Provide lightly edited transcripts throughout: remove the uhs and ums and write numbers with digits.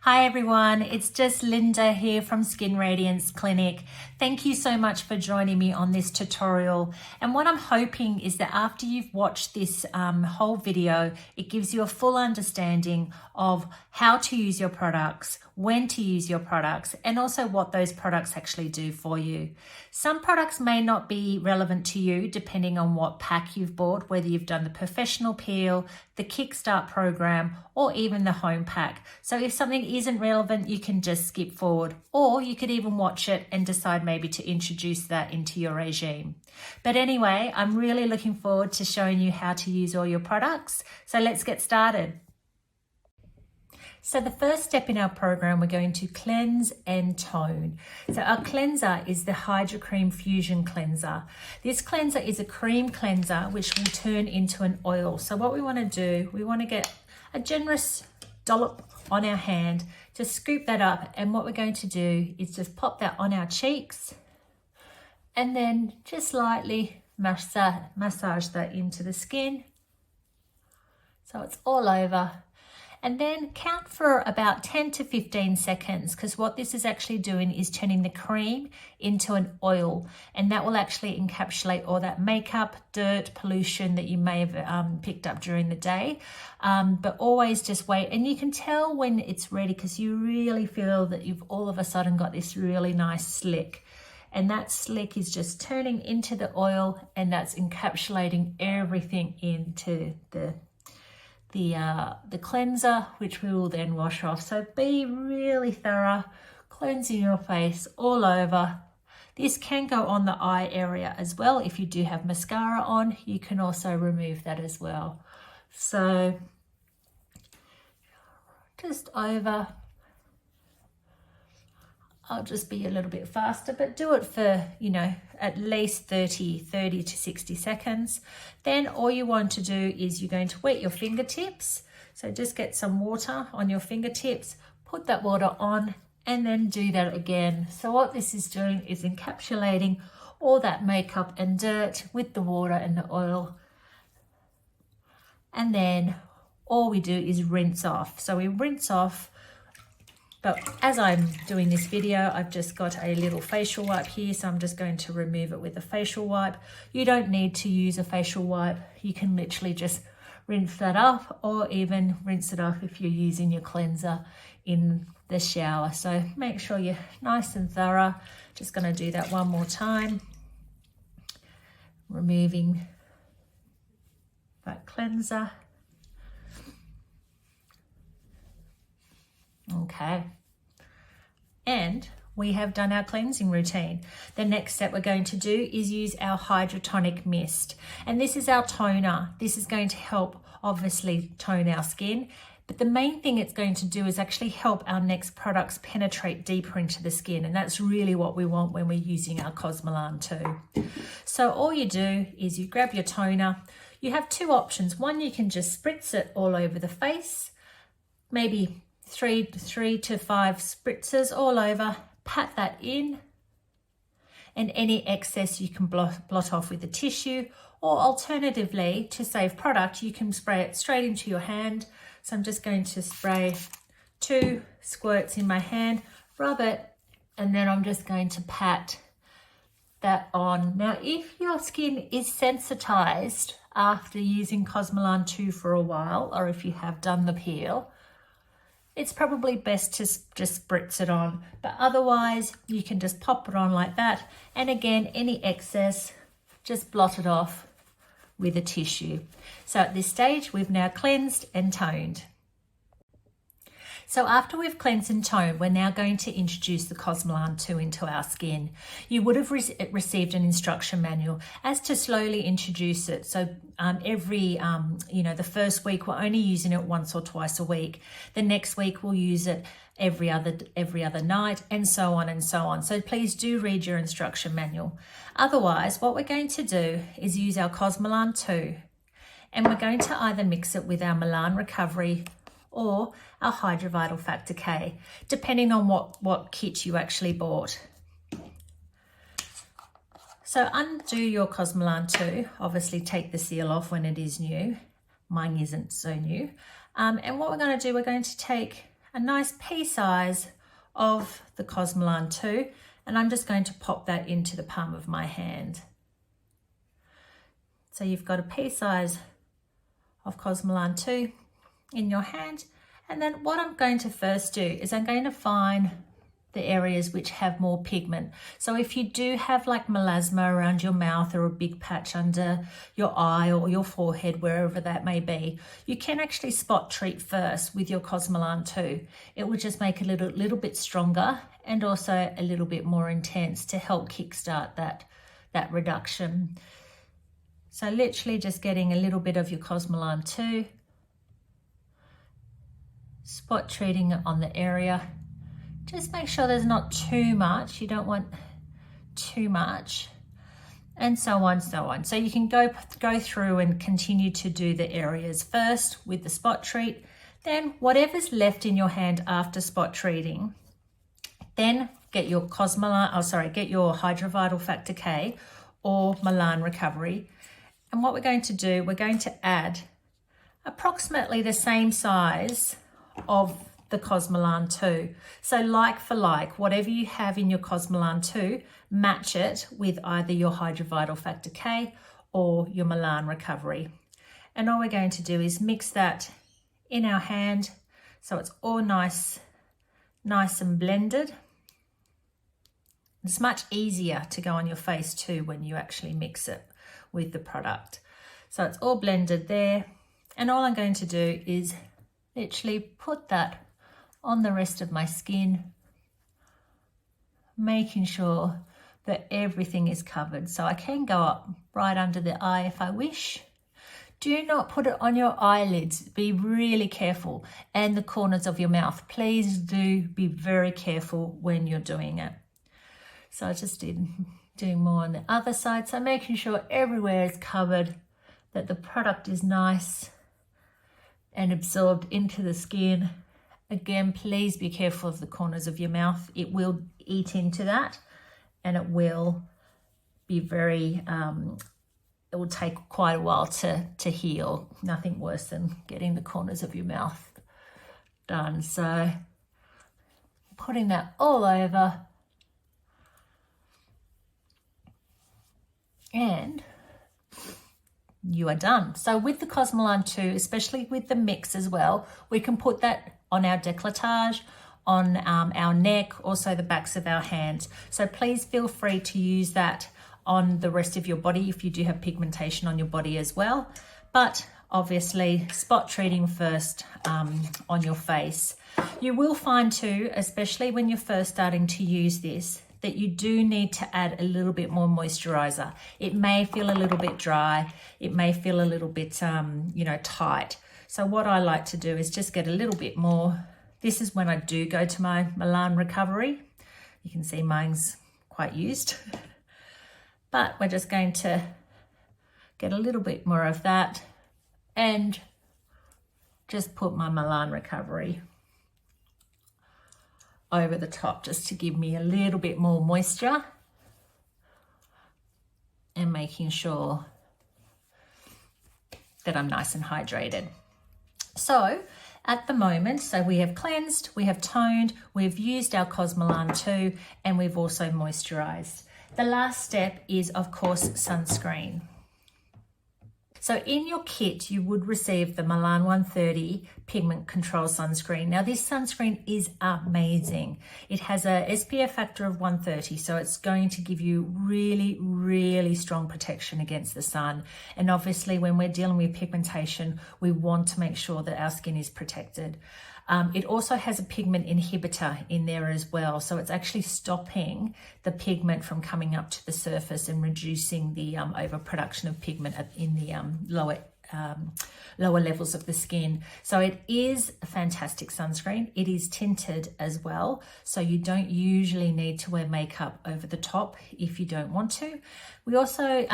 Hi everyone, it's just Linda here from Skin Radiance Clinic. Thank you so much for joining me on this tutorial. And what I'm hoping is that after you've watched this whole video, it gives you a full understanding of how to use your products, when to use your products, and also what those products actually do for you. Some products may not be relevant to you depending on what pack you've bought, whether you've done the professional peel, the Kickstart program, or even the home pack. So if something isn't relevant, you can just skip forward, or you could even watch it and decide maybe to introduce that into your regime. But anyway, I'm really looking forward to showing you how to use all your products. So let's get started. So the first step in our program, we're going to cleanse and tone. So our cleanser is the Hydra Cream Fusion Cleanser. This cleanser is a cream cleanser which will turn into an oil. So what we want to do, we want to get a generous dollop on our hand, just scoop that up, and what we're going to do is just pop that on our cheeks and then just lightly massage that into the skin so it's all over. And then count for about 10 to 15 seconds, because what this is actually doing is turning the cream into an oil, and that will actually encapsulate all that makeup, dirt, pollution that you may have picked up during the day. But always just wait, and you can tell when it's ready because you really feel that you've all of a sudden got this really nice slick. And that slick is just turning into the oil, and that's encapsulating everything into the cleanser, which we will then wash off. So be really thorough, cleansing your face all over. This can go on the eye area as well. If you do have mascara on, you can also remove that as well. So just over. I'll just be a little bit faster, but do it for, at least 30 to 60 seconds. Then all you want to do is you're going to wet your fingertips. So just get some water on your fingertips, put that water on, and then do that again. So what this is doing is encapsulating all that makeup and dirt with the water and the oil. And then all we do is rinse off. So we rinse off. But as I'm doing this video, I've just got a little facial wipe here, so I'm just going to remove it with a facial wipe. You don't need to use a facial wipe. You can literally just rinse that off, or even rinse it off if you're using your cleanser in the shower. So make sure you're nice and thorough. Just going to do that one more time. Removing that cleanser. Okay, and we have done our cleansing routine. The next step we're going to do is use our Hydratonic Mist, and this is our toner. This is going to help obviously tone our skin, but the main thing it's going to do is actually help our next products penetrate deeper into the skin, and that's really what we want when we're using our Cosmelan too. So all you do is you grab your toner. You have two options. One, you can just spritz it all over the face, maybe three to five spritzes all over, pat that in, and any excess you can blot off with a tissue, or alternatively, to save product, you can spray it straight into your hand. So I'm just going to spray 2 squirts in my hand, rub it, and then I'm just going to pat that on. Now, if your skin is sensitized after using Cosmelan 2 for a while, or if you have done the peel, it's probably best to just spritz it on, but otherwise you can just pop it on like that. And again, any excess, just blot it off with a tissue. So at this stage, we've now cleansed and toned. So after we've cleansed and toned, we're now going to introduce the Cosmelan 2 into our skin. You would have received an instruction manual as to slowly introduce it. So the first week we're only using it once or twice a week. The next week we'll use it every other night, and so on and so on. So please do read your instruction manual. Otherwise, what we're going to do is use our Cosmelan 2, and we're going to either mix it with our Milan Recovery or our Hydra Vital Factor K, depending on what kit you actually bought. So undo your Cosmelan 2, obviously take the seal off when it is new. Mine isn't so new. And what we're going to do, we're going to take a nice pea size of the Cosmelan 2, and I'm just going to pop that into the palm of my hand. So you've got a pea size of Cosmelan 2 in your hand, and then what I'm going to first do is I'm going to find the areas which have more pigment. So if you do have like melasma around your mouth or a big patch under your eye or your forehead, wherever that may be, you can actually spot treat first with your Cosmelan 2. It will just make it a little bit stronger and also a little bit more intense to help kickstart that reduction. So literally just getting a little bit of your Cosmelan 2, spot treating it on the area. Just make sure there's not too much. You don't want too much, and so on, so on. So you can go through and continue to do the areas first with the spot treat, then whatever's left in your hand after spot treating, then get your get your Hydrovital Factor K or Melan Recovery. And what we're going to do, we're going to add approximately the same size of the Cosmelan 2. So like for like, whatever you have in your Cosmelan 2, match it with either your Hydrovital Factor K or your Melan Recovery. And all we're going to do is mix that in our hand so it's all nice and blended. It's much easier to go on your face too when you actually mix it with the product. So it's all blended there, and all I'm going to do is literally put that on the rest of my skin, making sure that everything is covered. So I can go up right under the eye if I wish. Do not put it on your eyelids. Be really careful. And the corners of your mouth. Please do be very careful when you're doing it. So I just did doing more on the other side. So making sure everywhere is covered, that the product is nice and absorbed into the skin. Again, please be careful of the corners of your mouth. It will eat into that, and it will be very, it will take quite a while to heal. Nothing worse than getting the corners of your mouth done. So putting that all over, and you are done. So with the Cosmelan 2, especially with the mix as well, we can put that on our décolletage, on our neck, also the backs of our hands. So please feel free to use that on the rest of your body if you do have pigmentation on your body as well. But obviously spot treating first on your face. You will find too, especially when you're first starting to use this, that you do need to add a little bit more moisturizer. It may feel a little bit dry. It may feel a little bit, tight. So what I like to do is just get a little bit more. This is when I do go to my Melan Recovery. You can see mine's quite used. But we're just going to get a little bit more of that and just put my Melan Recovery over the top just to give me a little bit more moisture and making sure that I'm nice and hydrated. So at the moment, so we have cleansed, we have toned, we've used our Cosmelan 2, and we've also moisturized. The last step is, of course, sunscreen. So in your kit, you would receive the Melan 130 Pigment Control Sunscreen. Now this sunscreen is amazing. It has a SPF factor of 130, so it's going to give you really, really strong protection against the sun. And obviously when we're dealing with pigmentation, we want to make sure that our skin is protected. It also has a pigment inhibitor in there as well. So it's actually stopping the pigment from coming up to the surface and reducing the overproduction of pigment in the lower levels of the skin. So it is a fantastic sunscreen. It is tinted as well. So you don't usually need to wear makeup over the top if you don't want to. We also,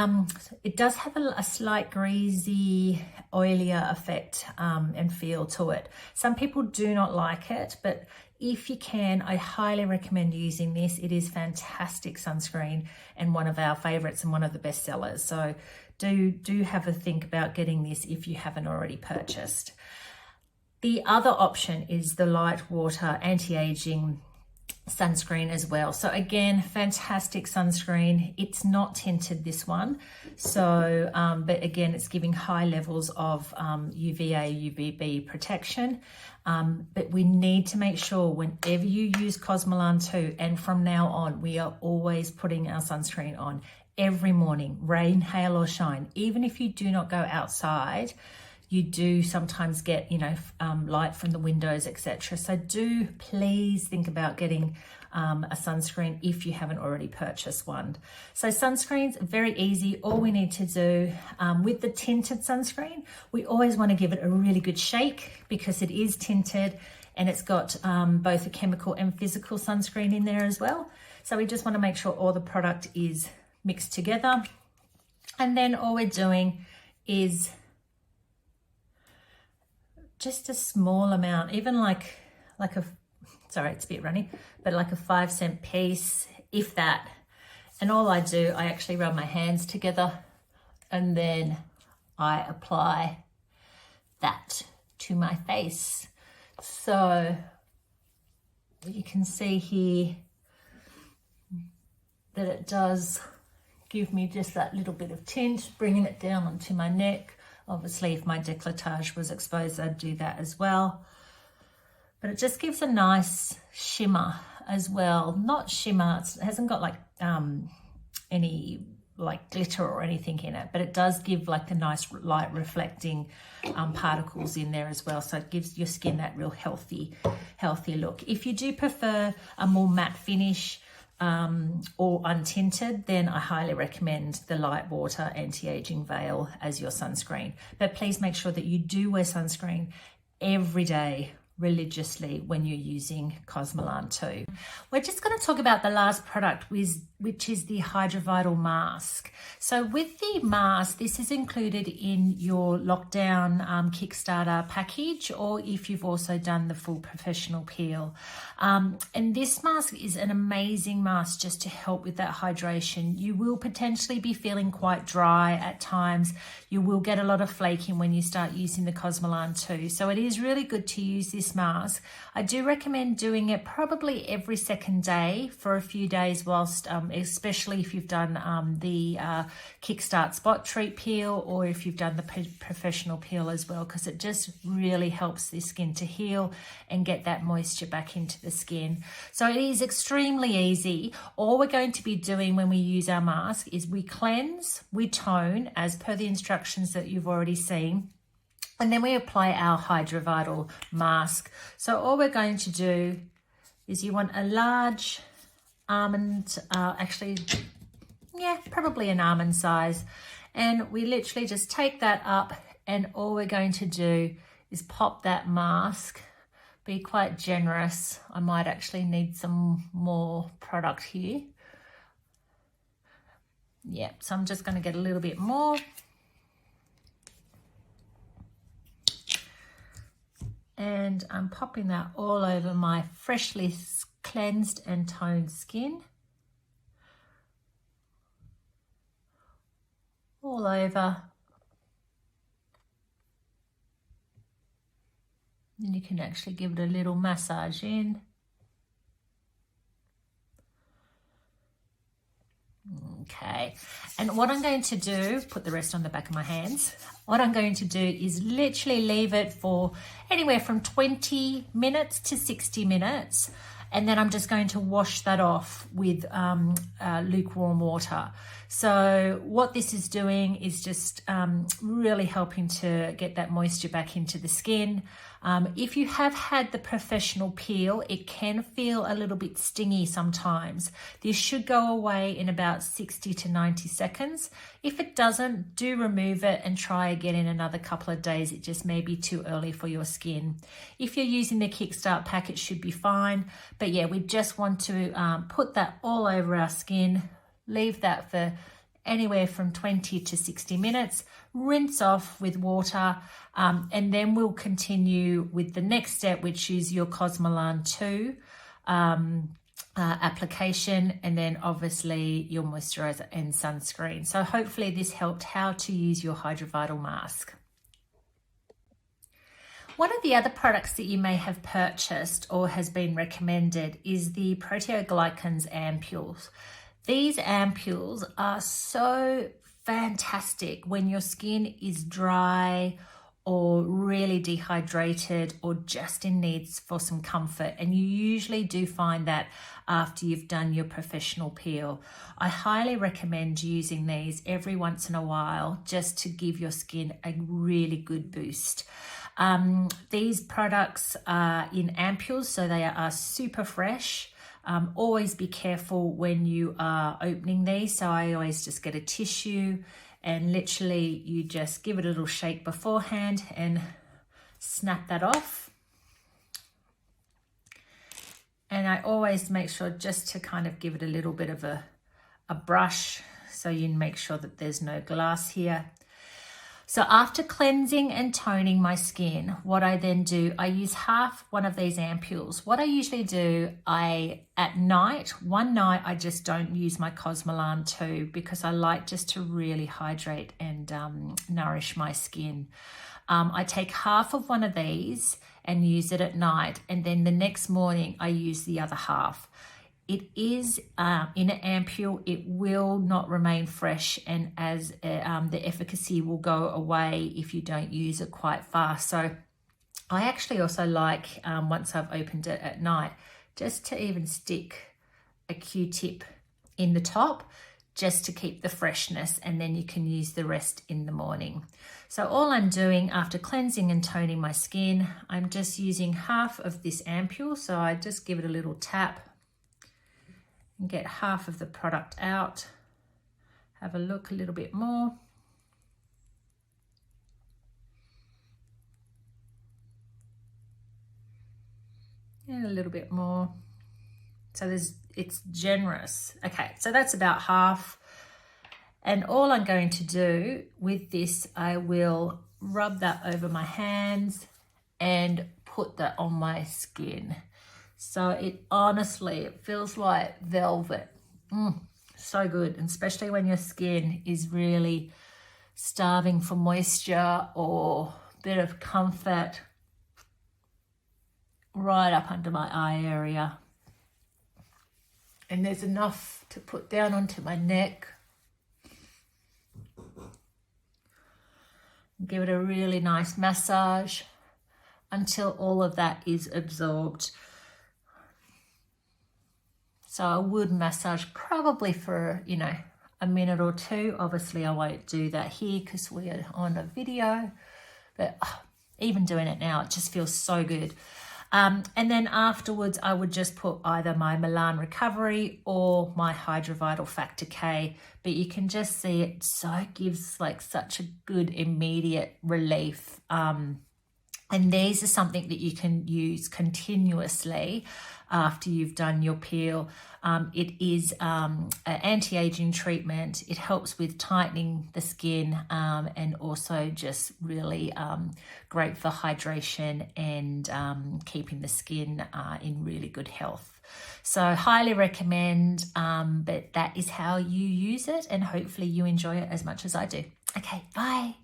it does have a slight greasy, oilier effect and feel to it. Some people do not like it, but if you can, I highly recommend using this. It is fantastic sunscreen and one of our favorites and one of the best sellers. So do have a think about getting this if you haven't already purchased. The other option is the light water anti-aging sunscreen as well. So again, fantastic sunscreen. It's not tinted, this one. So, but again, it's giving high levels of UVA, UVB protection. But we need to make sure whenever you use Cosmelan 2, and from now on, we are always putting our sunscreen on every morning, rain, hail or shine. Even if you do not go outside, you do sometimes get, you know, light from the windows, etc. So do please think about getting a sunscreen if you haven't already purchased one. So sunscreens, very easy. All we need to do with the tinted sunscreen, we always want to give it a really good shake because it is tinted and it's got both a chemical and physical sunscreen in there as well. So we just want to make sure all the product is mixed together. And then all we're doing is just a small amount, even like a, sorry, it's a bit runny, but like a 5-cent piece, if that. And all I do, I actually rub my hands together and then I apply that to my face. So you can see here that it does give me just that little bit of tint, bringing it down onto my neck. Obviously, if my décolletage was exposed, I'd do that as well. But it just gives a nice shimmer as well. Not shimmer, it hasn't got like any like glitter or anything in it, but it does give like the nice light reflecting particles in there as well. So it gives your skin that real healthy look. If you do prefer a more matte finish, or untinted, then I highly recommend the light water anti-aging veil as your sunscreen. But please make sure that you do wear sunscreen every day religiously when you're using Cosmelan 2. We're just going to talk about the last product, which is the Hydrovital mask. So with the mask, this is included in your lockdown Kickstarter package, or if you've also done the full professional peel. And this mask is an amazing mask just to help with that hydration. You will potentially be feeling quite dry at times. You will get a lot of flaking when you start using the Cosmelan 2. So it is really good to use this mask. I do recommend doing it probably every second day for a few days whilst, especially if you've done the Kickstart Spot Treat peel, or if you've done the professional peel as well, because it just really helps the skin to heal and get that moisture back into the skin. So it is extremely easy. All we're going to be doing when we use our mask is we cleanse, we tone as per the instructions that you've already seen, and then we apply our Hydrovital mask. So all we're going to do is, you want a large almond, probably an almond size. And we literally just take that up, and all we're going to do is pop that mask. Be quite generous. I might actually need some more product here. Yeah, so I'm just going to get a little bit more. And I'm popping that all over my freshly cleansed and toned skin. All over. And you can actually give it a little massage in. Okay, and what I'm going to do, put the rest on the back of my hands. What I'm going to do is literally leave it for anywhere from 20 minutes to 60 minutes. And then I'm just going to wash that off with lukewarm water. So what this is doing is just really helping to get that moisture back into the skin. If you have had the professional peel, it can feel a little bit stingy sometimes. This should go away in about 60 to 90 seconds. If it doesn't, do remove it and try again in another couple of days. It just may be too early for your skin. If you're using the Kickstart pack, it should be fine. But yeah, we just want to put that all over our skin, leave that for anywhere from 20 to 60 minutes, rinse off with water, and then we'll continue with the next step, which is your Cosmelan 2 application, and then obviously your moisturizer and sunscreen. So hopefully this helped how to use your Hydrovital mask. One of the other products that you may have purchased or has been recommended is the proteoglycans ampules. These ampules are so fantastic when your skin is dry or really dehydrated or just in needs for some comfort, and you usually do find that after you've done your professional peel. I highly recommend using these every once in a while just to give your skin a really good boost. These products are in ampules, so they are super fresh. Always be careful when you are opening these, so I always just get a tissue and literally you just give it a little shake beforehand and snap that off. And I always make sure just to kind of give it a little bit of a brush, so you make sure that there's no glass here. So after cleansing and toning my skin, what I then do, I use half one of these ampules. What I usually do, at night, one night, I just don't use my Cosmelan 2 because I like just to really hydrate and nourish my skin. I take half of one of these and use it at night, and then the next morning I use the other half. It is in an ampule, it will not remain fresh, and as the efficacy will go away if you don't use it quite fast. So I actually also like, once I've opened it at night, just to even stick a Q-tip in the top just to keep the freshness, and then you can use the rest in the morning. So all I'm doing after cleansing and toning my skin, I'm just using half of this ampule. So I just give it a little tap and get half of the product out. Have a look a little bit more. And a little bit more. So it's generous. Okay, so that's about half. And all I'm going to do with this, I will rub that over my hands and put that on my skin. So it feels like velvet. So good, and especially when your skin is really starving for moisture or a bit of comfort. Right up under my eye area. And there's enough to put down onto my neck. Give it a really nice massage until all of that is absorbed. So I would massage probably for, a minute or two. Obviously, I won't do that here because we are on a video, but even doing it now, it just feels so good. And then afterwards, I would just put either my Melan Recovery or my Hydrovital Factor K, but you can just see it gives like such a good immediate relief. And these are something that you can use continuously after you've done your peel. It is an anti-aging treatment. It helps with tightening the skin and also just really great for hydration and keeping the skin in really good health. So highly recommend, but that is how you use it, and hopefully you enjoy it as much as I do. Okay, bye.